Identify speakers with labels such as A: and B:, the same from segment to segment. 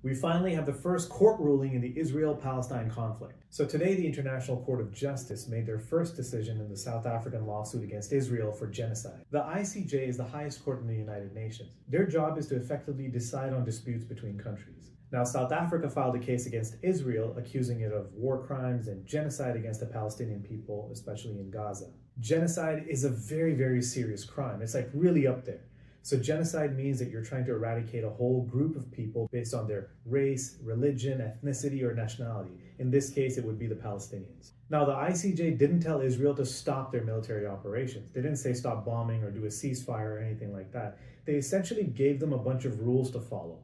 A: We finally have the first court ruling in the Israel-Palestine conflict. So today, the International Court of Justice made their first decision in the South African lawsuit against Israel for genocide. The ICJ is the highest court in the United Nations. Their job is to effectively decide on disputes between countries. Now, South Africa filed a case against Israel, accusing it of war crimes and genocide against the Palestinian people, especially in Gaza. Genocide is a very, very serious crime. It's like really up there. So genocide means that you're trying to eradicate a whole group of people based on their race, religion, ethnicity, or nationality. In this case, it would be the Palestinians. Now, the ICJ didn't tell Israel to stop their military operations. They didn't say stop bombing or do a ceasefire or anything like that. They essentially gave them a bunch of rules to follow.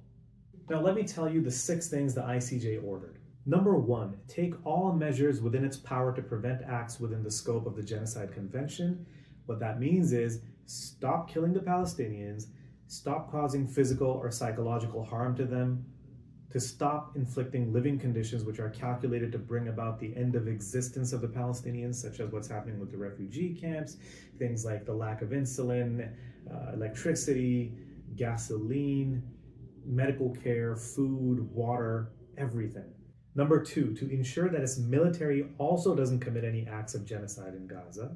A: Now, let me tell you the 6 things the ICJ ordered. Number 1, take all measures within its power to prevent acts within the scope of the Genocide Convention. What that means is stop killing the Palestinians, stop causing physical or psychological harm to them, to stop inflicting living conditions which are calculated to bring about the end of existence of the Palestinians, such as what's happening with the refugee camps, things like the lack of insulin, electricity, gasoline, medical care, food, water, everything. Number 2, to ensure that its military also doesn't commit any acts of genocide in Gaza.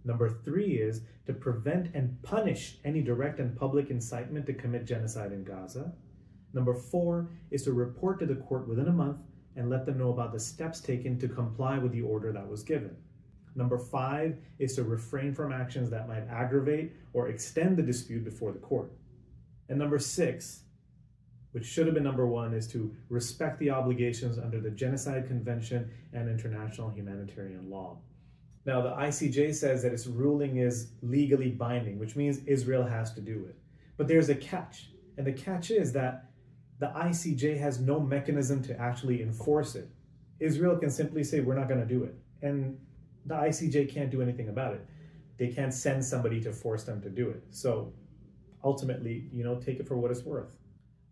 A: Number 3 is to prevent and punish any direct and public incitement to commit genocide in Gaza. Number 4 is to report to the court within a month and let them know about the steps taken to comply with the order that was given. Number 5 is to refrain from actions that might aggravate or extend the dispute before the court. And number 6, which should have been number 1, is to respect the obligations under the Genocide Convention and international humanitarian law. Now, the ICJ says that its ruling is legally binding, which means Israel has to do it. But there's a catch, and the catch is that the ICJ has no mechanism to actually enforce it. Israel can simply say, we're not going to do it, and the ICJ can't do anything about it. They can't send somebody to force them to do it. So ultimately, take it for what it's worth.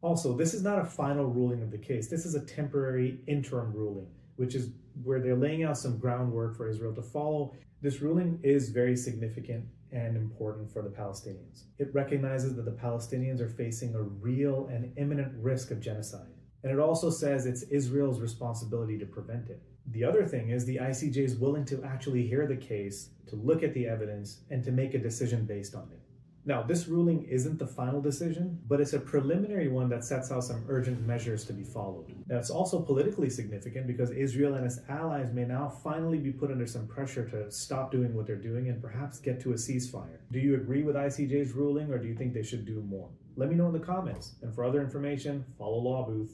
A: Also, this is not a final ruling of the case. This is a temporary interim ruling, which is where they're laying out some groundwork for Israel to follow. This ruling is very significant and important for the Palestinians. It recognizes that the Palestinians are facing a real and imminent risk of genocide. And it also says it's Israel's responsibility to prevent it. The other thing is the ICJ is willing to actually hear the case, to look at the evidence, and to make a decision based on it. Now, this ruling isn't the final decision, but it's a preliminary one that sets out some urgent measures to be followed. Now, it's also politically significant because Israel and its allies may now finally be put under some pressure to stop doing what they're doing and perhaps get to a ceasefire. Do you agree with ICJ's ruling, or do you think they should do more? Let me know in the comments. And for other information, follow Law Booth.